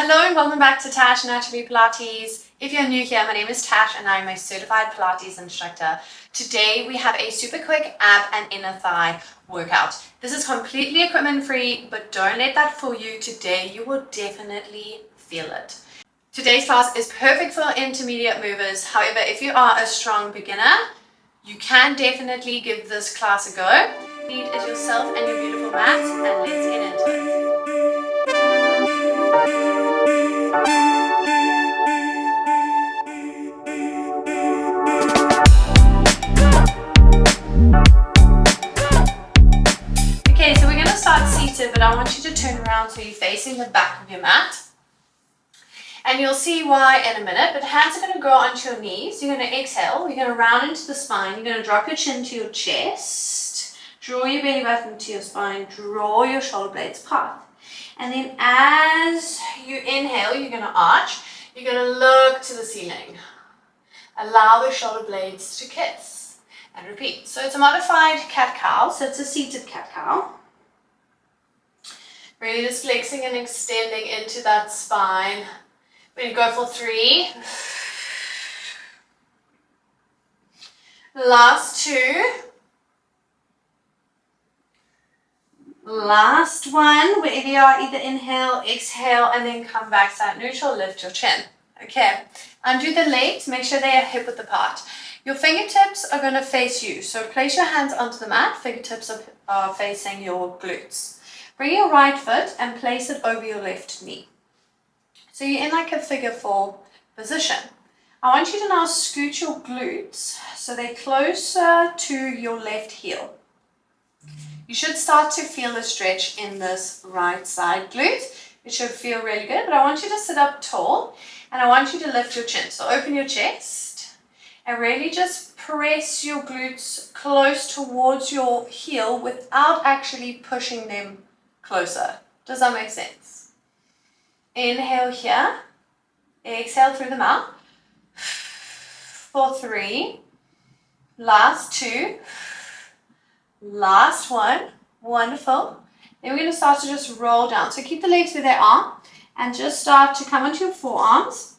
Hello and welcome back to Tash Naturally Pilates. If you're new here, my name is Tash and I'm a certified Pilates instructor. Today we have a super quick ab and inner thigh workout. This is completely equipment free, but don't let that fool you. Today you will definitely feel it. Today's class is perfect for intermediate movers. However, if you are a strong beginner, you can definitely give this class a go. Need is yourself and your beautiful mat, and let's get into it. Okay, so we're going to start seated, but I want you to turn around so you're facing the back of your mat. And you'll see why in a minute, but hands are going to go onto your knees. You're going to exhale. You're going to round into the spine. You're going to drop your chin to your chest. Draw your belly button to your spine. Draw your shoulder blades apart. And then as you inhale, you're going to arch. You're going to look to the ceiling. Allow the shoulder blades to kiss. And repeat. So it's a modified cat-cow. So it's a seated cat-cow. Really just flexing and extending into that spine. We're going to go for 3. Last 2. Last 1. Wherever you are, either inhale, exhale, and then come back side neutral, lift your chin. Okay, undo the legs, make sure they are hip width apart. Your fingertips are going to face you. So place your hands onto the mat, fingertips are facing your glutes. Bring your right foot and place it over your left knee. So you're in like a figure 4 position. I want you to now scoot your glutes so they're closer to your left heel. You should start to feel a stretch in this right side glute. It should feel really good, but I want you to sit up tall and I want you to lift your chin. So open your chest and really just press your glutes close towards your heel without actually pushing them closer. Does that make sense? Inhale here, exhale through the mouth, for 3, last 2, last 1, wonderful. Then we're going to start to just roll down. So keep the legs where they are and just start to come onto your forearms,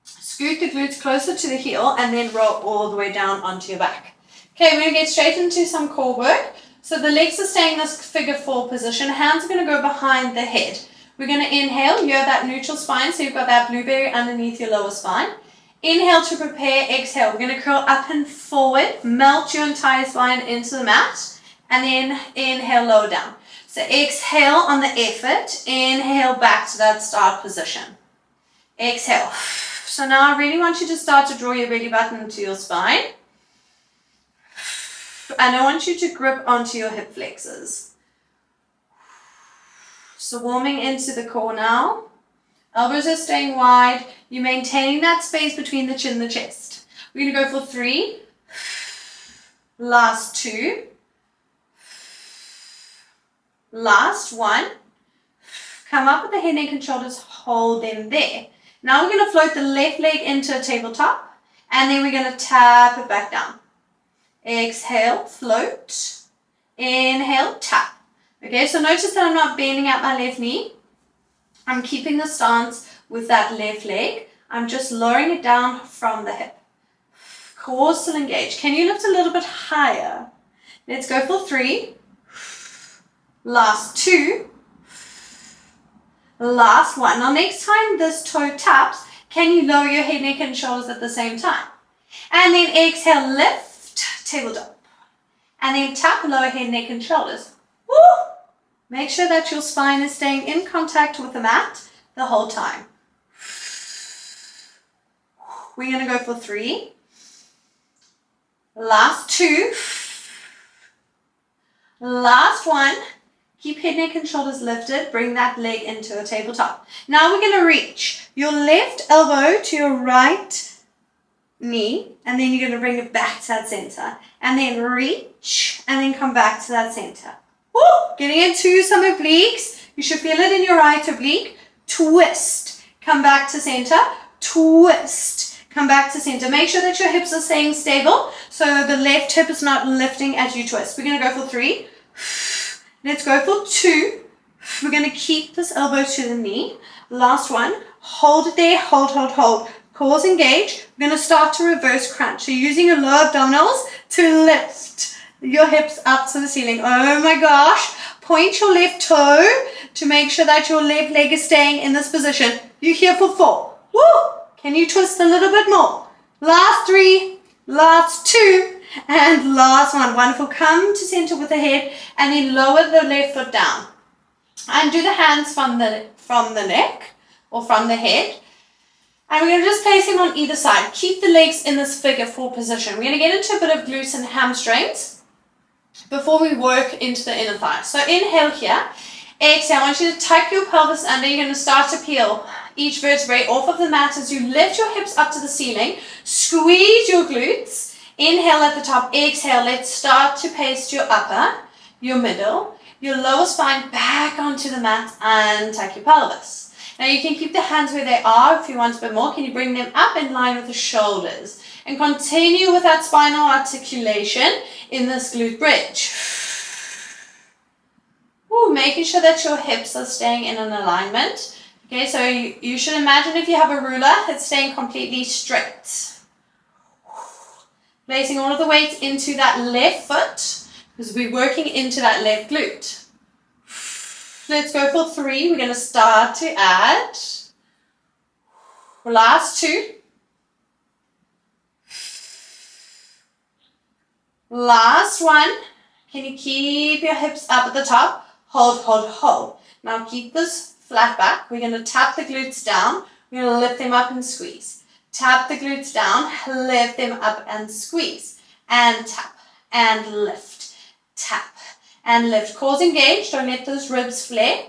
scoot the glutes closer to the heel and then roll all the way down onto your back. Okay, we're going to get straight into some core work. So the legs are staying in this figure 4 position, hands are going to go behind the head. We're going to inhale, you have that neutral spine, so you've got that blueberry underneath your lower spine. Inhale to prepare, exhale. We're going to curl up and forward, melt your entire spine into the mat, and then inhale, lower down. So exhale on the effort, inhale back to that start position. Exhale. So now I really want you to start to draw your belly button to your spine. And I want you to grip onto your hip flexors. So warming into the core now. Elbows are staying wide. You're maintaining that space between the chin and the chest. We're going to go for 3. Last 2. Last 1. Come up with the head, neck, and shoulders. Hold them there. Now we're going to float the left leg into a tabletop. And then we're going to tap it back down. Exhale, float. Inhale, tap. Okay, so notice that I'm not bending out my left knee. I'm keeping the stance with that left leg. I'm just lowering it down from the hip. Core still engaged. Can you lift a little bit higher? Let's go for 3. Last 2. Last 1. Now next time this toe taps, can you lower your head, neck and shoulders at the same time? And then exhale, lift, tabletop. And then tap, lower head, neck and shoulders. Woo! Make sure that your spine is staying in contact with the mat the whole time. We're going to go for 3. Last 2. Last 1. Keep head, neck and shoulders lifted. Bring that leg into a tabletop. Now we're going to reach your left elbow to your right knee. And then you're going to bring it back to that center. And then reach. And then come back to that center. Woo! Getting into some obliques. You should feel it in your right oblique. Twist. Come back to center. Twist. Come back to center. Make sure that your hips are staying stable so the left hip is not lifting as you twist. We're going to go for 3. Let's go for 2. We're going to keep this elbow to the knee. Last one. Hold it there. Hold, hold, hold. Cores engage. We're going to start to reverse crunch. So using your lower abdominals to lift your hips up to the ceiling. Oh my gosh. Point your left toe to make sure that your left leg is staying in this position. You're here for 4. Woo! Can you twist a little bit more? Last 3, last 2, and last 1. Wonderful. Come to center with the head and then lower the left foot down. And do the hands from the neck or from the head. And we're going to just place them on either side. Keep the legs in this figure 4 position. We're going to get into a bit of glutes and hamstrings before we work into the inner thighs. So inhale here. Exhale. I want you to tuck your pelvis under. You're going to start to peel each vertebrae off of the mat as you lift your hips up to the ceiling. Squeeze your glutes. Inhale at the top. Exhale. Let's start to paste your upper, your middle, your lower spine back onto the mat and tuck your pelvis. Now you can keep the hands where they are if you want a bit more. Can you bring them up in line with the shoulders? And continue with that spinal articulation in this glute bridge. Ooh, making sure that your hips are staying in an alignment. Okay, so you should imagine if you have a ruler, it's staying completely straight. Placing all of the weight into that left foot because we're working into that left glute. Let's go for 3. We're going to start to add. Last 2. Last 1. Can you keep your hips up at the top? Hold, hold, hold. Now keep this flat back. We're going to tap the glutes down. We're going to lift them up and squeeze. Tap the glutes down. Lift them up and squeeze. And tap and lift. Tap and lift. Cores engaged. Don't let those ribs flare.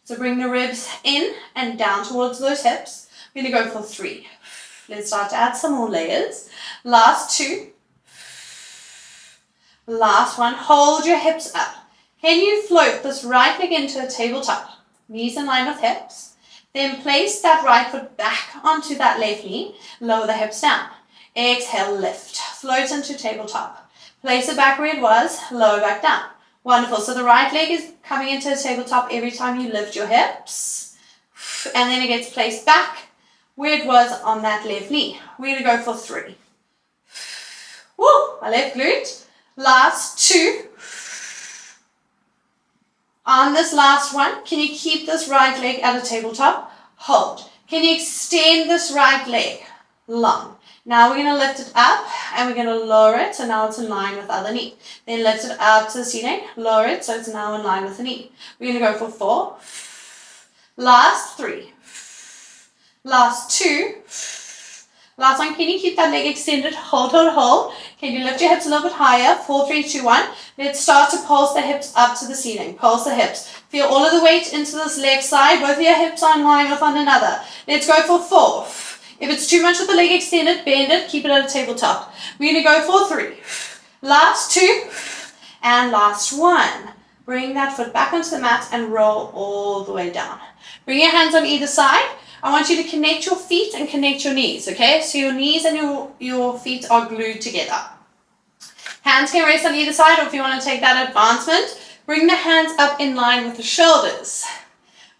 So bring the ribs in and down towards those hips. We're going to go for 3. Let's start to add some more layers. Last 2. Last 1. Hold your hips up. Can you float this right leg into a tabletop? Knees in line with hips. Then place that right foot back onto that left knee. Lower the hips down. Exhale, lift. Float into tabletop. Place it back where it was. Lower back down. Wonderful. So the right leg is coming into a tabletop every time you lift your hips. And then it gets placed back where it was on that left knee. We're going to go for 3. Woo! My left glute. Last 2. On this last one, can you keep this right leg at a tabletop? Hold. Can you extend this right leg? Long. Now we're going to lift it up and we're going to lower it so now it's in line with the other knee. Then lift it up to the ceiling, lower it so it's now in line with the knee. We're going to go for 4. Last 3. Last 2. Last one, can you keep that leg extended? Hold, hold, hold. Can you lift your hips a little bit higher? 4, 3, 2, 1. Let's start to pulse the hips up to the ceiling. Pulse the hips. Feel all of the weight into this left side. Both of your hips are in line with one another. Let's go for 4. If it's too much with the leg extended, bend it. Keep it at a tabletop. We're going to go for 3. Last 2. And last 1. Bring that foot back onto the mat and roll all the way down. Bring your hands on either side. I want you to connect your feet and connect your knees, okay? So your knees and your feet are glued together. Hands can rest on either side, or if you want to take that advancement, bring the hands up in line with the shoulders.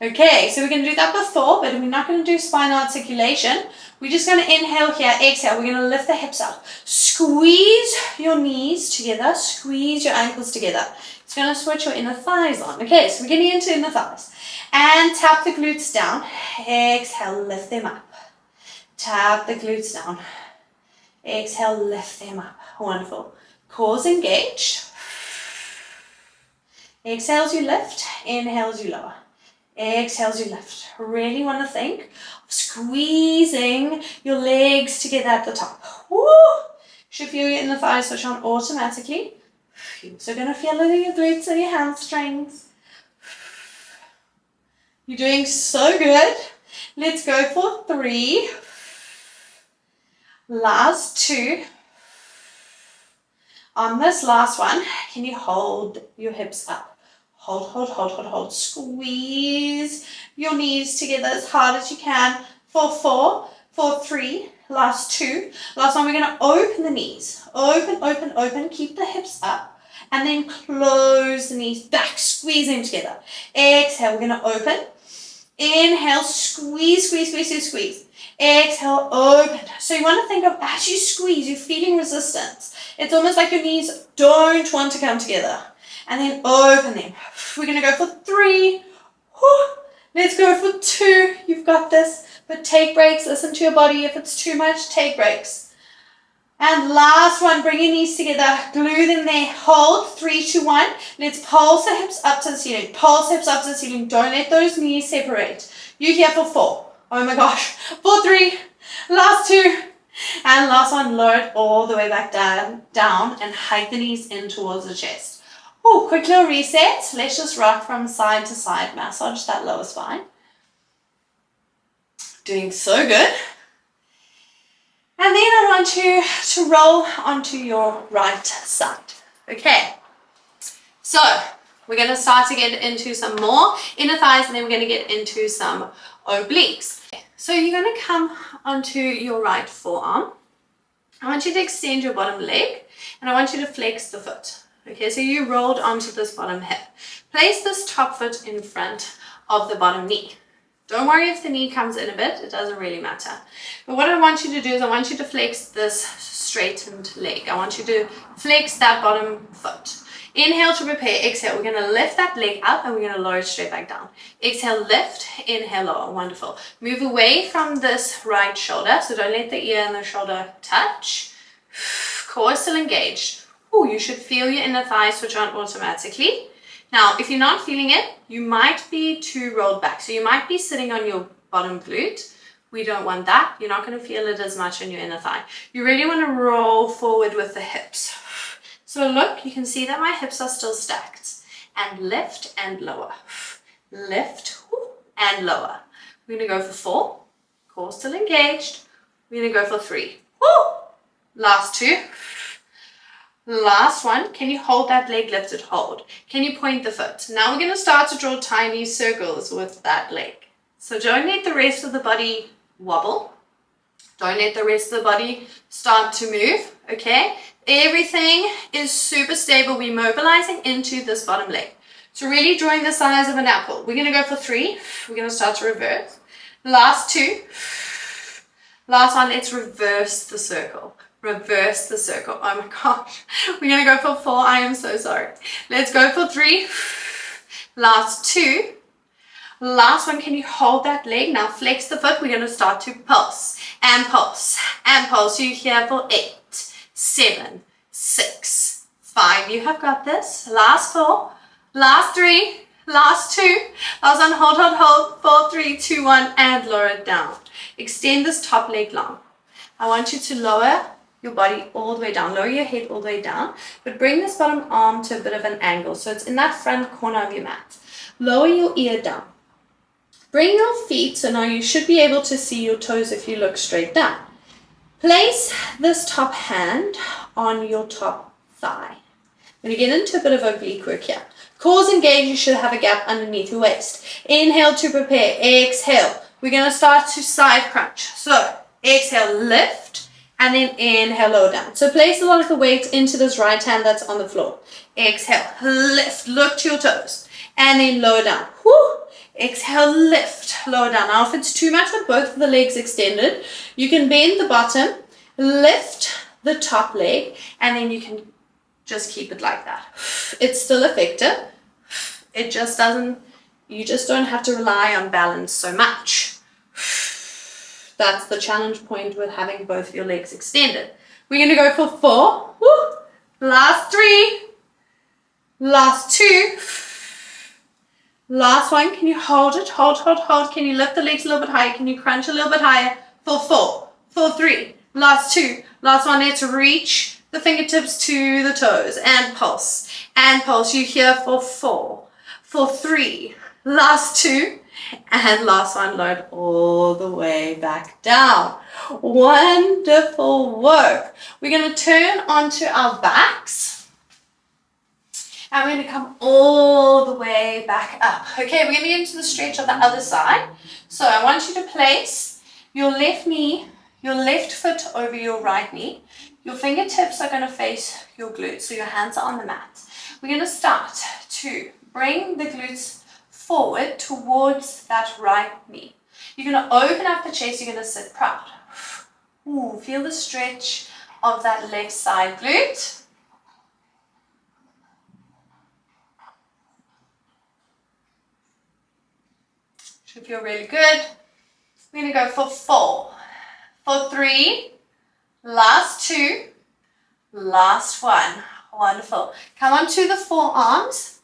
Okay, so we're going to do that before, but we're not going to do spinal articulation. We're just going to inhale here, exhale. We're going to lift the hips up. Squeeze your knees together, squeeze your ankles together. It's going to switch your inner thighs on. Okay, so we're getting into inner thighs. And tap the glutes down. Exhale, lift them up. Tap the glutes down. Exhale, lift them up. Wonderful. Cores engaged. Exhales you lift, inhales you lower. Exhales you lift. Really want to think of squeezing your legs together at the top. Woo! Should feel your inner thighs switch on automatically. You're also going to feel it in your glutes and your hamstrings. You're doing so good. Let's go for 3. Last 2. On this last one, can you hold your hips up? Hold, hold, hold, hold, hold. Squeeze your knees together as hard as you can. For 4, for 3, last 2. Last one, we're going to open the knees. Open, open, open. Keep the hips up. And then close the knees back. Squeeze them together. Exhale, we're going to open. Inhale, squeeze, squeeze, squeeze, squeeze, squeeze. Exhale, open. So you want to think of as you squeeze, you're feeling resistance. It's almost like your knees don't want to come together. And then open them. We're going to go for 3. Let's go for 2. You've got this. But take breaks. Listen to your body. If it's too much, take breaks. And last one, bring your knees together. Glue them there. Hold. 3, 2, 1. Let's pulse the hips up to the ceiling. Pulse hips up to the ceiling. Don't let those knees separate. You're here for 4. Oh my gosh. For 3. Last 2. And last one, lower it all the way back down and hike the knees in towards the chest. Oh, quick little reset. Let's just rock from side to side. Massage that lower spine. Doing so good. And then I want you to roll onto your right side. Okay. So we're going to start to get into some more inner thighs, and then we're going to get into some obliques. So you're going to come onto your right forearm. I want you to extend your bottom leg, and I want you to flex the foot. Okay, so you rolled onto this bottom hip. Place this top foot in front of the bottom knee. Don't worry if the knee comes in a bit, it doesn't really matter. But what I want you to do is I want you to flex this straightened leg. I want you to flex that bottom foot. Inhale to prepare, exhale. We're going to lift that leg up and we're going to lower it straight back down. Exhale, lift, inhale, lower. Wonderful. Move away from this right shoulder, so don't let the ear and the shoulder touch. Core still engaged. Oh, you should feel your inner thighs switch on automatically. Now, if you're not feeling it, you might be too rolled back. So you might be sitting on your bottom glute. We don't want that. You're not going to feel it as much in your inner thigh. You really want to roll forward with the hips. So look, you can see that my hips are still stacked. And lift and lower. Lift and lower. We're going to go for 4. Core still engaged. We're going to go for 3. Last 2. Last one. Can you hold that leg lifted? Hold. Can you point the foot? Now we're going to start to draw tiny circles with that leg. So don't let the rest of the body wobble. Don't let the rest of the body start to move, okay? Everything is super stable. We're mobilizing into this bottom leg. So really drawing the size of an apple. We're going to go for 3. We're going to start to reverse. Last 2. Last one, let's reverse the circle. Reverse the circle. Oh my gosh. We're going to go for 4. I am so sorry. Let's go for 3. Last 2. Last one, can you hold that leg? Now flex the foot. We're going to start to pulse and pulse and pulse. You're here for 8, 7, 6, 5. You have got this. Last 4. Last 3. Last 2. Last one, hold, hold, hold. 4, 3, 2, 1, and lower it down. Extend this top leg long. I want you to lower your body all the way down. Lower your head all the way down, but bring this bottom arm to a bit of an angle. So it's in that front corner of your mat. Lower your ear down. Bring your feet, so now you should be able to see your toes if you look straight down. Place this top hand on your top thigh. I'm going to get into a bit of oblique work here. Core's engaged, you should have a gap underneath your waist. Inhale to prepare, exhale. We're going to start to side crunch. So exhale, lift, and then inhale, lower down. So place a lot of the weight into this right hand that's on the floor. Exhale, lift, look to your toes, and then lower down. Woo. Exhale, lift, lower down. Now if it's too much with both of the legs extended, you can bend the bottom, lift the top leg, and then you can just keep it like that. It's still effective. It just doesn't, you just don't have to rely on balance so much. That's the challenge point with having both your legs extended. We're going to go for 4. Woo. Last 3. Last 2. Last one. Can you hold it? Hold, hold, hold. Can you lift the legs a little bit higher? Can you crunch a little bit higher? For 4. For 3. Last 2. Last one. Let's reach the fingertips to the toes and pulse. And pulse. You're here for 4. For 3. Last 2. And last one, load all the way back down. Wonderful work. We're going to turn onto our backs. And we're going to come all the way back up. Okay, we're going to get into the stretch of the other side. So I want you to place your left knee, your left foot over your right knee. Your fingertips are going to face your glutes. So your hands are on the mat. We're going to start to bring the glutes forward towards that right knee. You're going to open up the chest, you're going to sit proud. Ooh, feel the stretch of that left side glute. Should feel really good. We're going to go for 4, for 3, last 2, last 1. Wonderful. Come onto the forearms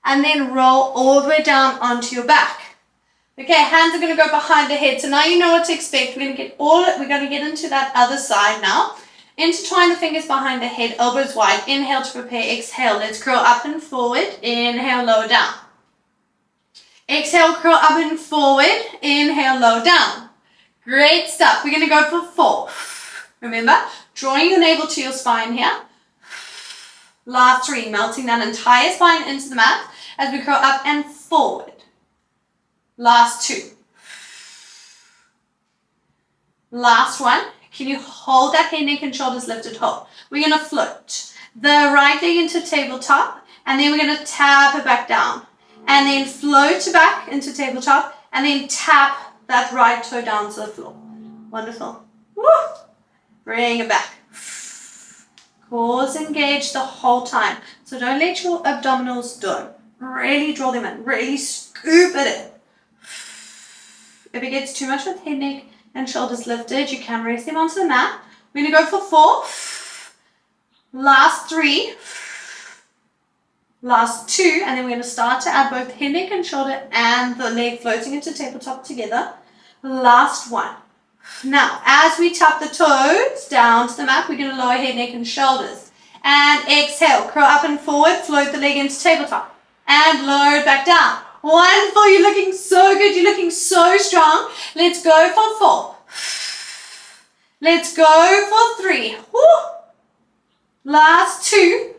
and then roll all the way down onto your back. Okay, hands are going to go behind the head. So now you know what to expect. We're going to get into that other side now. Intertwine the fingers behind the head, elbows wide. Inhale to prepare, exhale. Let's curl up and forward. Inhale, lower down. Exhale, curl up and forward. Inhale, lower down. Great stuff. We're going to go for 4. Remember, drawing your navel to your spine here. Last 3, melting that entire spine into the mat as we curl up and forward. Last 2. Last 1. Can you hold that head, neck, and shoulders lifted whole? We're going to float the right leg into tabletop, and then we're going to tap it back down. And then float back into tabletop, and then tap that right toe down to the floor. Wonderful. Woo! Bring it back. Cores engage the whole time. So don't let your abdominals do. Really draw them in. Really scoop it in. If it gets too much with head, neck, and shoulders lifted, you can rest them onto the mat. We're going to go for 4. Last 3. Last 2. And then we're going to start to add both head, neck, and shoulder and the leg floating into tabletop together. Last 1. Now, as we tap the toes down to the mat, we're going to lower head, neck, and shoulders. And exhale, curl up and forward, float the leg into tabletop. And lower it back down. Wonderful, you're looking so good, you're looking so strong. Let's go for 4. Let's go for 3. Woo. Last 2.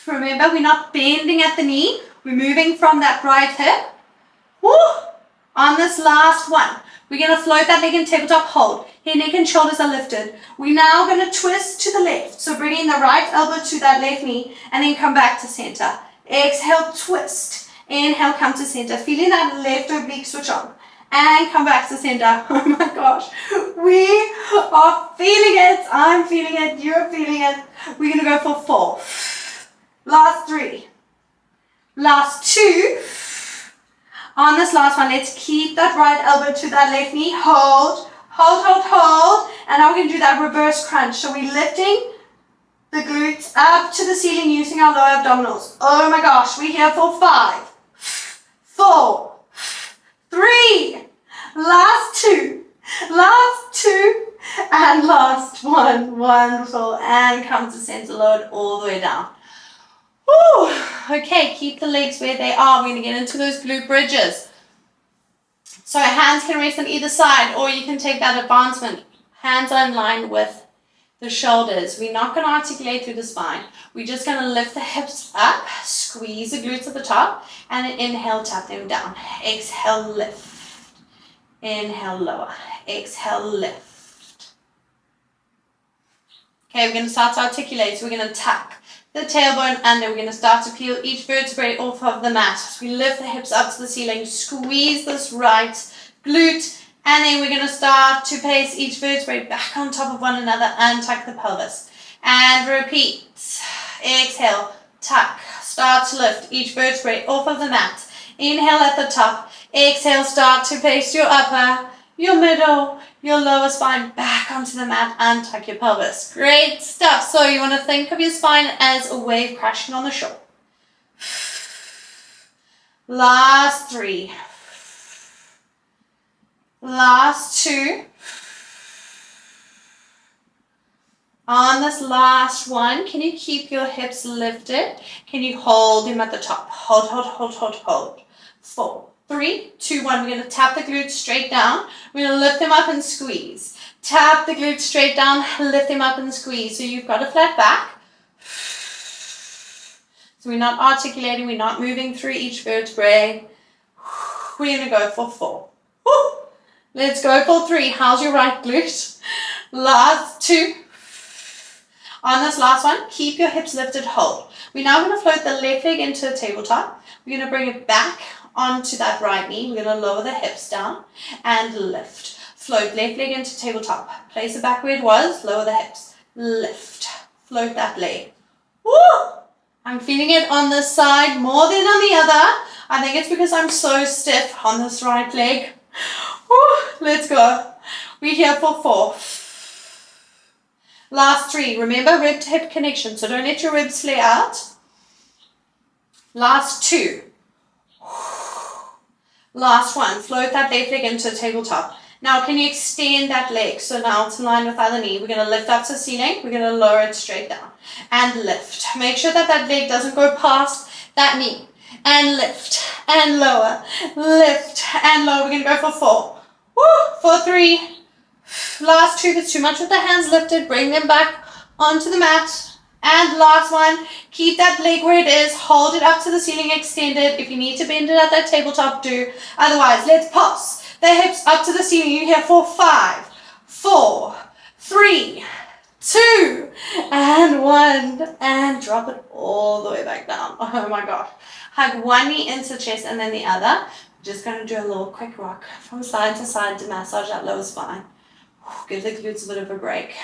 Remember, we're not bending at the knee. We're moving from that right hip. Woo. On this last 1. We're going to float that leg in tabletop hold. Head, neck, and shoulders are lifted. We're now going to twist to the left. So bringing the right elbow to that left knee and then come back to center. Exhale, twist. Inhale, come to center. Feeling that left oblique switch on. And come back to center. Oh my gosh. We are feeling it. I'm feeling it. You're feeling it. We're going to go for 4. Last 3. Last 2. On this last one, let's keep that right elbow to that left knee. Hold, hold, hold, hold. And now we're going to do that reverse crunch. So we're lifting the glutes up to the ceiling using our lower abdominals. Oh my gosh, we're here for 5, 4, 3, last 2, and last 1. Wonderful. And come to center, lower it all the way down. Woo. Okay, keep the legs where they are. We're going to get into those glute bridges. So hands can rest on either side, or you can take that advancement. Hands are in line with the shoulders. We're not going to articulate through the spine. We're just going to lift the hips up, squeeze the glutes at the top, and then inhale, tap them down. Exhale, lift. Inhale, lower. Exhale, lift. Okay, we're going to start to articulate. So we're going to tuck the tailbone under. We're going to start to peel each vertebrae off of the mat. So we lift the hips up to the ceiling, squeeze this right glute, and then we're going to start to place each vertebrae back on top of one another and tuck the pelvis. And repeat. Exhale, tuck. Start to lift each vertebrae off of the mat. Inhale at the top. Exhale, start to place your upper, your middle, your lower spine back onto the mat and tuck your pelvis. Great stuff. So you want to think of your spine as a wave crashing on the shore. Last 3. Last 2. On this last 1, can you keep your hips lifted? Can you hold them at the top? Hold, hold, hold, hold, hold. 4, 3, 2, 1. We're going to tap the glutes straight down. We're going to lift them up and squeeze. Tap the glutes straight down, lift them up and squeeze. So you've got a flat back. So we're not articulating, we're not moving through each vertebrae. We're going to go for 4. Let's go for 3. How's your right glute? Last 2. On this last one, keep your hips lifted, hold. We're now going to float the left leg into the tabletop. We're going to bring it back onto that right knee. We're going to lower the hips down and lift. Float left leg into tabletop. Place it back where it was. Lower the hips. Lift. Float that leg. Woo! I'm feeling it on this side more than on the other. I think it's because I'm so stiff on this right leg. Woo! Let's go. We're here for 4. Last 3. Remember, rib to hip connection. So don't let your ribs flare out. Last 2. Last 1. Float that left leg into tabletop. Now, can you extend that leg? So now it's in line with the other knee. We're going to lift up to the ceiling. We're going to lower it straight down. And lift. Make sure that that leg doesn't go past that knee. And lift. And lower. Lift. And lower. We're going to go for 4. Woo! For 3. Last 2. If it's too much with the hands lifted, bring them back onto the mat. And last 1. Keep that leg where it is. Hold it up to the ceiling. Extend it. If you need to bend it at that tabletop, do. Otherwise, let's pulse the hips up to the ceiling. You're here for 5, 4, 3, 2, and 1. And drop it all the way back down. Oh my God. Hug one knee into the chest and then the other. Just going to do a little quick rock from side to side to massage that lower spine. Give the glutes a bit of a break.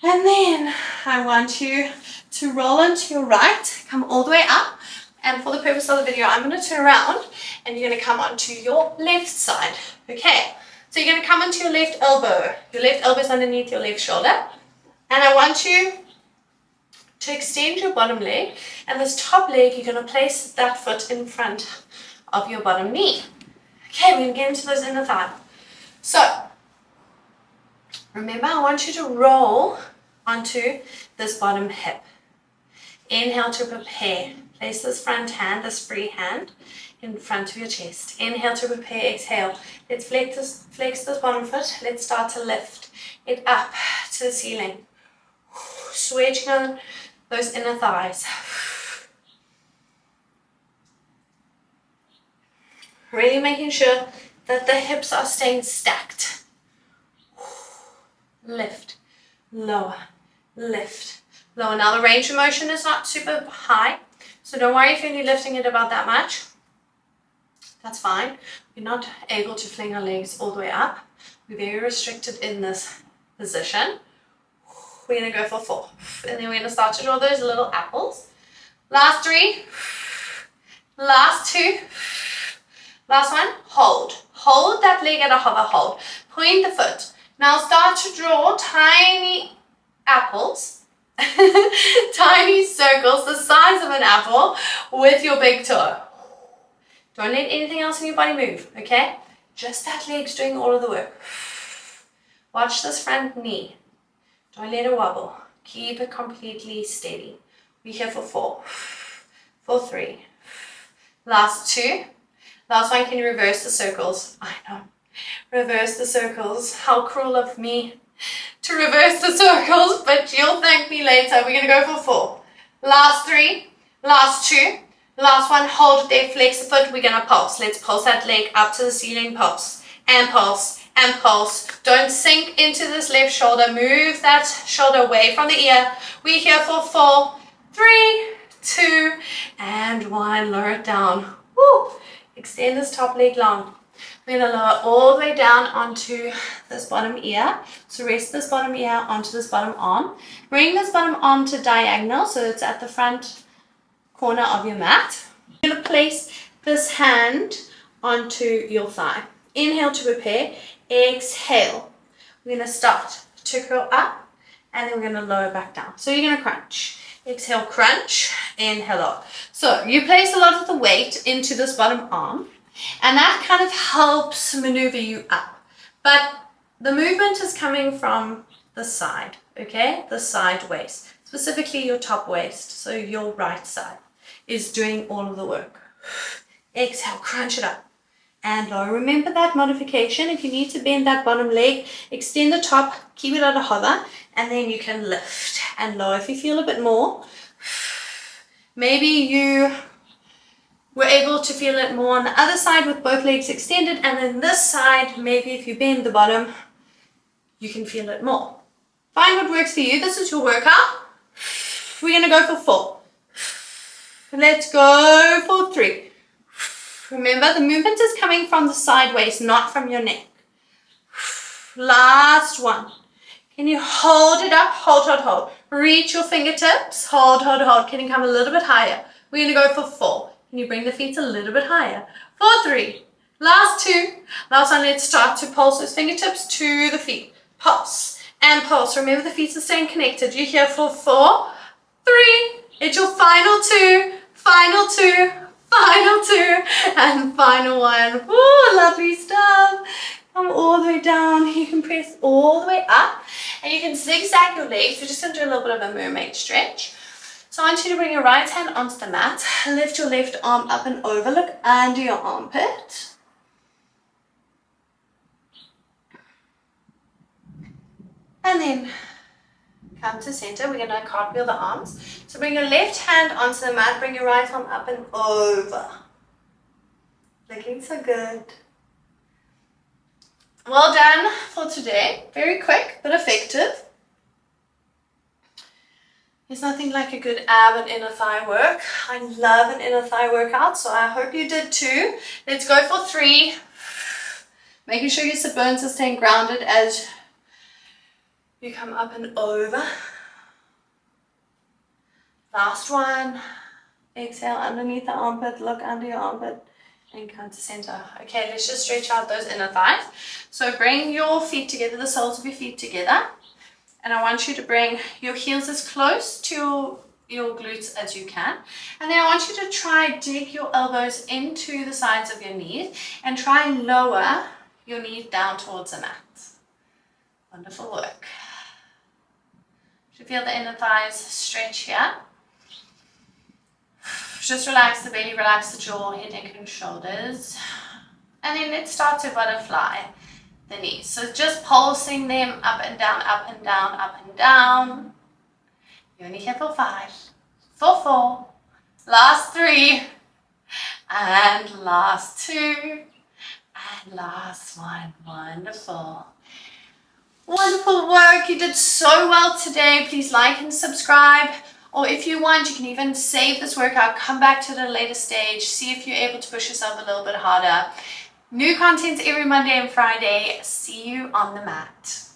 And then I want you to roll onto your right, come all the way up. And for the purpose of the video, I'm going to turn around and you're going to come onto your left side. Okay, so you're going to come onto your left elbow. Your left elbow is underneath your left shoulder. And I want you to extend your bottom leg. And this top leg, you're going to place that foot in front of your bottom knee. Okay, we're going to get into those inner thighs. So, remember, I want you to roll onto this bottom hip. Inhale to prepare. Place this front hand, this free hand, in front of your chest. Inhale to prepare, exhale. Let's flex this bottom foot. Let's start to lift it up to the ceiling. Switching on those inner thighs. Really making sure that the hips are staying stacked. Lift, lower, lift, lower. Now the range of motion is not super high, so don't worry if you're only lifting it about that much. That's fine. We're not able to fling our legs all the way up. We're very restricted in this position. We're going to go for 4. And then we're going to start to draw those little apples. Last 3. Last 2. Last 1. Hold. Hold that leg at a hover hold. Point the foot. Now start to draw tiny apples. Tiny circles the size of an apple with your big toe. Don't let anything else in your body move, okay? Just that leg's doing all of the work. Watch this front knee. Don't let it wobble. Keep it completely steady. We're here for 4. For 3. Last 2. Last 1, can you reverse the circles? I know. Reverse the circles. How cruel of me to reverse the circles, but you'll thank me later. We're going to go for 4. Last 3. Last 2. Last 1, hold it there, flex the foot. We're going to pulse. Let's pulse that leg up to the ceiling. Pulse and pulse and pulse. Don't sink into this left shoulder. Move that shoulder away from the ear. We're here for 4, 3, 2, and 1. Lower it down. Woo. Extend this top leg long. We're going to lower all the way down onto this bottom ear. So rest this bottom ear onto this bottom arm. Bring this bottom arm to diagonal so it's at the front corner of your mat. You're going to place this hand onto your thigh. Inhale to prepare. Exhale. We're going to start to curl up and then we're going to lower back down. So you're going to crunch. Exhale, crunch. Inhale up. So you place a lot of the weight into this bottom arm. And that kind of helps maneuver you up. But the movement is coming from the side, okay? The side waist, specifically your top waist. So your right side is doing all of the work. Exhale, crunch it up. And lower. Remember that modification. If you need to bend that bottom leg, extend the top, keep it at a hover, and then you can lift and lower. If you feel a bit more, maybe you we're able to feel it more on the other side with both legs extended, and then this side, maybe if you bend the bottom, you can feel it more. Find what works for you. This is your workout. We're going to go for 4. Let's go for 3. Remember, the movement is coming from the sideways, not from your neck. Last one. Can you hold it up? Hold, hold, hold. Reach your fingertips. Hold, hold, hold. Can you come a little bit higher? We're going to go for 4. Can you bring the feet a little bit higher? For 3. Last 2. Last one, let's start to pulse those fingertips to the feet. Pulse and pulse. Remember, the feet are staying connected. You're here for 4, 3. It's your final 2, final 2, final 2, and final 1. Ooh, lovely stuff. Come all the way down. You can press all the way up, and you can zigzag your legs. We're just going to do a little bit of a mermaid stretch. So I want you to bring your right hand onto the mat. Lift your left arm up and over. Look under your armpit. And then come to center. We're going to cartwheel the arms. So bring your left hand onto the mat. Bring your right arm up and over. Looking so good. Well done for today. Very quick but effective. There's nothing like a good ab and inner thigh work. I love an inner thigh workout, so I hope you did too. Let's go for 3. Making sure your sit bones are staying grounded as you come up and over. Last one. Exhale underneath the armpit, look under your armpit, and come to center. Okay, let's just stretch out those inner thighs. So bring your feet together, the soles of your feet together. And I want you to bring your heels as close to your glutes as you can. And then I want you to try dig your elbows into the sides of your knees and try and lower your knees down towards the mat. Wonderful work. You feel the inner thighs stretch here. Just relax the belly, relax the jaw, head, neck, and shoulders. And then let's start to butterfly the knees. So just pulsing them up and down, up and down, up and down. You're only here for 5, for 4, last 3, and last 2, and last 1. Wonderful. Wonderful work. You did so well today. Please like and subscribe. Or if you want, you can even save this workout, come back to it at a later stage, see if you're able to push yourself a little bit harder. New content every Monday and Friday. See you on the mat.